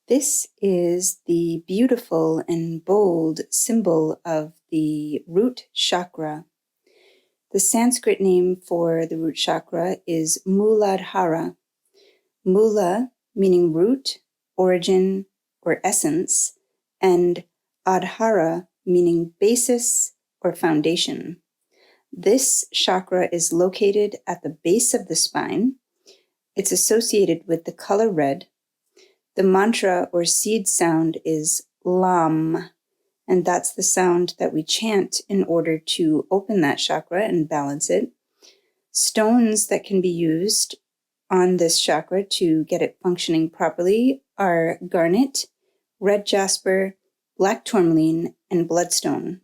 This is the beautiful and bold symbol of the root chakra. The Sanskrit name for the root chakra is Muladhara. Mula meaning root, origin, or essence, and Adhara meaning basis or foundation. This chakra is located at the base of the spine. It's associated with the color red. The mantra or seed sound is Lam, and that's the sound that we chant in order to open that chakra and balance it. Stones that can be used on this chakra to get it functioning properly are garnet, red jasper, black tourmaline, and bloodstone.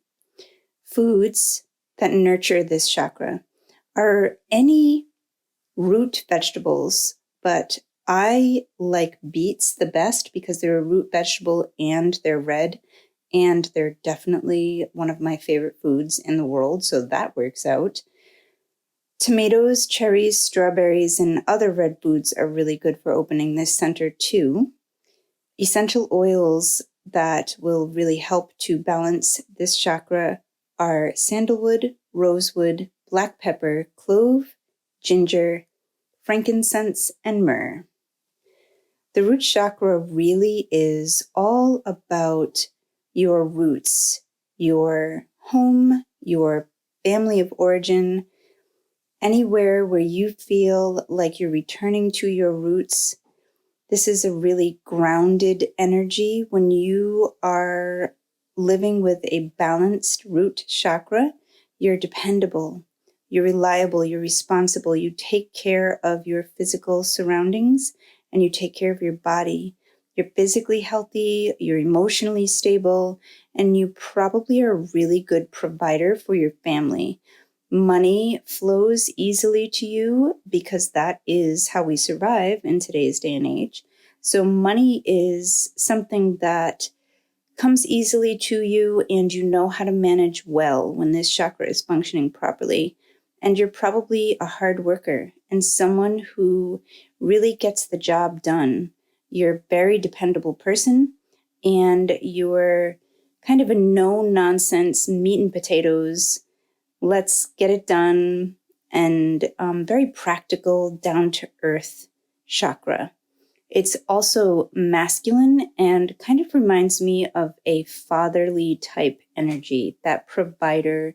Foods that nurture this chakra are any root vegetables, but I like beets the best because they're a root vegetable and they're red, and they're definitely one of my favorite foods in the world, so that works out. Tomatoes, cherries, strawberries, and other red foods are really good for opening this center too. Essential oils that will really help to balance this chakra are sandalwood, rosewood, black pepper, clove, ginger, frankincense, and myrrh. The root chakra really is all about your roots, your home, your family of origin, anywhere where you feel like you're returning to your roots. This is a really grounded energy. When you are living with a balanced root chakra, you're dependable, you're reliable, you're responsible, you take care of your physical surroundings, and you take care of your body. You're physically healthy, you're emotionally stable, and you probably are a really good provider for your family. Money flows easily to you because that is how we survive in today's day and age. So money is something that comes easily to you, and you know how to manage well when this chakra is functioning properly. And you're probably a hard worker and someone who really gets the job done. You're a very dependable person, and you're kind of a no-nonsense meat and potatoes, let's get it done, and very practical, down-to-earth chakra. It's also masculine and kind of reminds me of a fatherly type energy, that provider,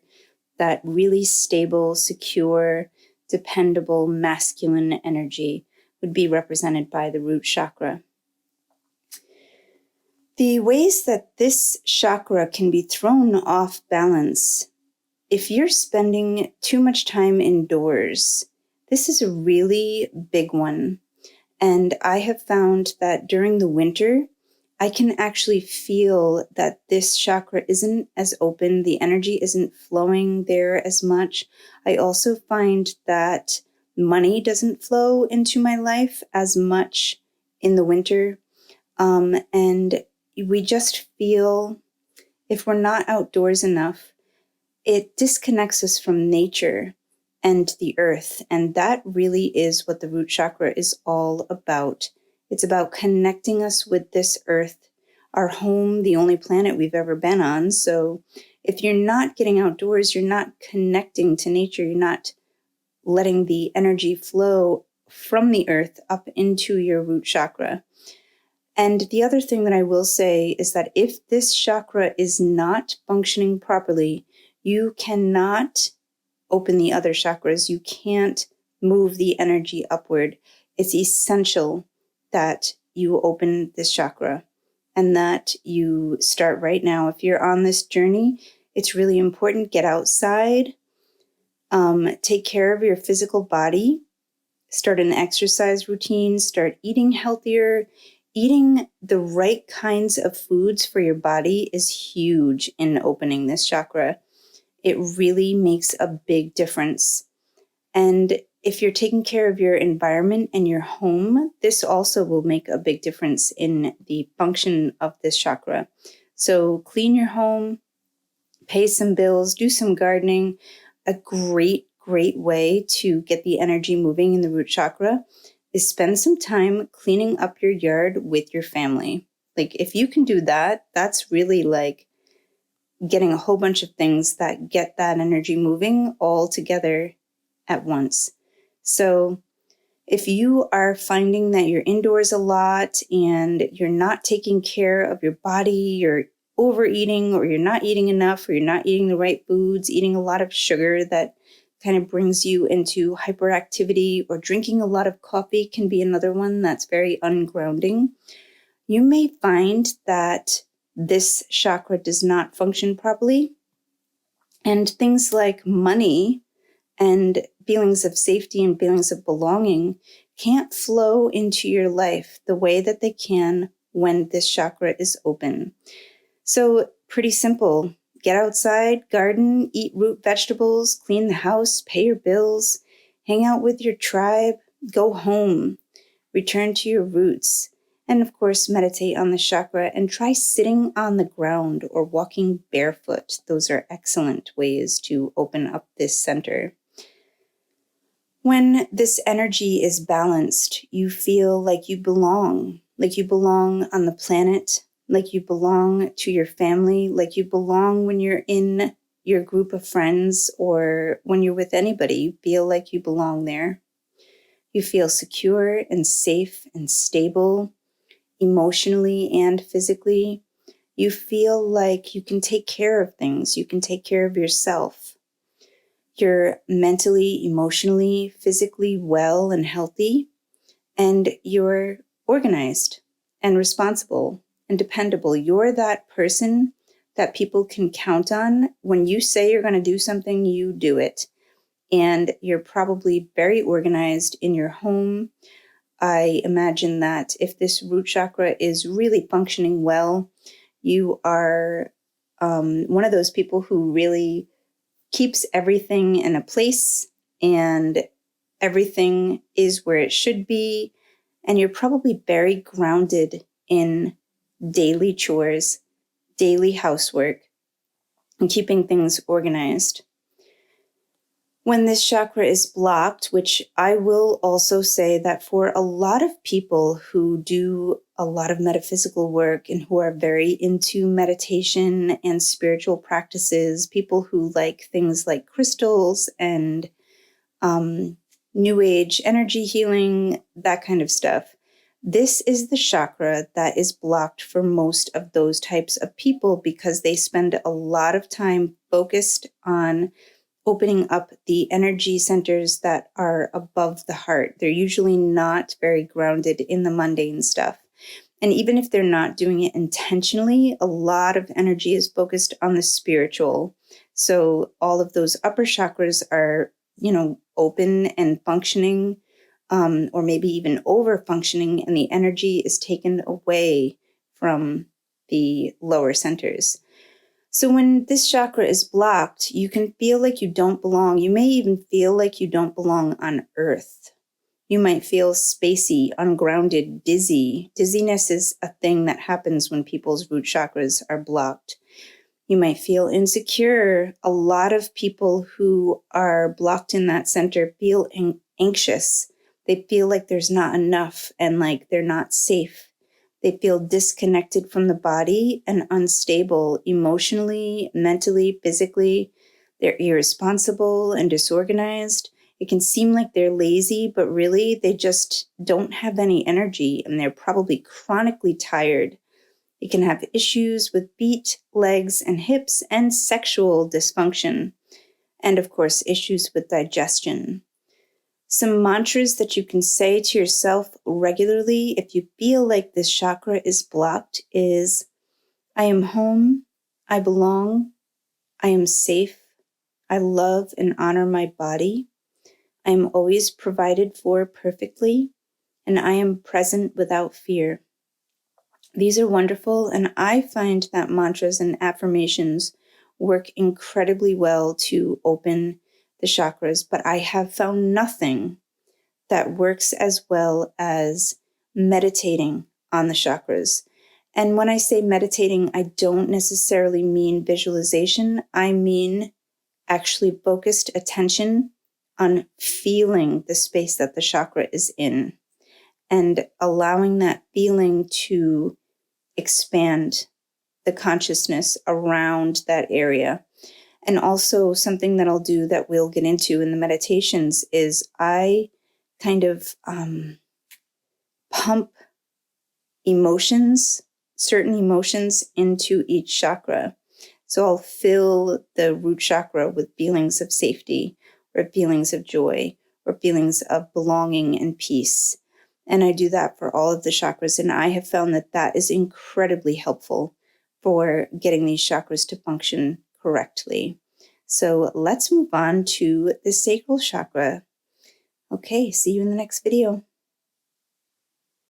that really stable, secure, dependable, masculine energy would be represented by the root chakra. The ways that this chakra can be thrown off balance: if you're spending too much time indoors, this is a really big one. And I have found that during the winter, I can actually feel that this chakra isn't as open. The energy isn't flowing there as much. I also find that money doesn't flow into my life as much in the winter. And we just feel, if we're not outdoors enough, it disconnects us from nature and the earth. And that really is what the root chakra is all about. It's about connecting us with this earth, our home, the only planet we've ever been on. So if you're not getting outdoors, you're not connecting to nature, you're not letting the energy flow from the earth up into your root chakra. And the other thing that I will say is that if this chakra is not functioning properly, you cannot open the other chakras. You can't move the energy upward. It's essential that you open this chakra and that you start right now. If you're on this journey, it's really important. Get outside, take care of your physical body, start an exercise routine, start eating healthier. Eating the right kinds of foods for your body is huge in opening this chakra. It really makes a big difference. And if you're taking care of your environment and your home, this also will make a big difference in the function of this chakra. So clean your home, pay some bills, do some gardening. A great way to get the energy moving in the root chakra is spend some time cleaning up your yard with your family. Like if you can do that, that's really like getting a whole bunch of things that get that energy moving all together at once. So if you are finding that you're indoors a lot and you're not taking care of your body, you're overeating, or you're not eating enough, or you're not eating the right foods, eating a lot of sugar that kind of brings you into hyperactivity, or drinking a lot of coffee can be another one that's very ungrounding. You may find that this chakra does not function properly. And things like money and feelings of safety and feelings of belonging can't flow into your life the way that they can when this chakra is open. So pretty simple. Get outside, garden, eat root vegetables, clean the house, pay your bills, hang out with your tribe, go home, return to your roots, and of course, meditate on the chakra and try sitting on the ground or walking barefoot. Those are excellent ways to open up this center. When this energy is balanced, you feel like you belong on the planet, like you belong to your family, like you belong when you're in your group of friends or when you're with anybody. You feel like you belong there. You feel secure and safe and stable, emotionally and physically. You feel like you can take care of things. You can take care of yourself. You're mentally, emotionally, physically well and healthy, and you're organized and responsible and dependable. You're that person that people can count on. When you say you're going to do something, you do it. And you're probably very organized in your home. I imagine that if this root chakra is really functioning well, you are one of those people who really keeps everything in a place and everything is where it should be. And you're probably very grounded in daily chores, daily housework, and keeping things organized. When this chakra is blocked, which I will also say that for a lot of people who do a lot of metaphysical work and who are very into meditation and spiritual practices, people who like things like crystals and new age energy healing, that kind of stuff, this is the chakra that is blocked for most of those types of people because they spend a lot of time focused on opening up the energy centers that are above the heart. They're usually not very grounded in the mundane stuff. And even if they're not doing it intentionally, a lot of energy is focused on the spiritual. So all of those upper chakras are, open and functioning, or maybe even over functioning, and the energy is taken away from the lower centers. So when this chakra is blocked, you can feel like you don't belong. You may even feel like you don't belong on earth. You might feel spacey, ungrounded, dizzy. Dizziness is a thing that happens when people's root chakras are blocked. You might feel insecure. A lot of people who are blocked in that center feel anxious. They feel like there's not enough and like they're not safe. They feel disconnected from the body and unstable emotionally, mentally, physically. They're irresponsible and disorganized. It can seem like they're lazy, but really they just don't have any energy and they're probably chronically tired. They can have issues with feet, legs, and hips and sexual dysfunction. And of course, issues with digestion. Some mantras that you can say to yourself regularly if you feel like this chakra is blocked is, I am home, I belong, I am safe, I love and honor my body, I am always provided for perfectly, and I am present without fear. These are wonderful, and I find that mantras and affirmations work incredibly well to open the chakras, but I have found nothing that works as well as meditating on the chakras. And when I say meditating, I don't necessarily mean visualization. I mean actually focused attention on feeling the space that the chakra is in and allowing that feeling to expand the consciousness around that area. And also something that I'll do that we'll get into in the meditations is I kind of pump emotions, certain emotions into each chakra. So I'll fill the root chakra with feelings of safety or feelings of joy or feelings of belonging and peace. And I do that for all of the chakras. And I have found that that is incredibly helpful for getting these chakras to function correctly. So let's move on to the sacral chakra. Okay, see you in the next video.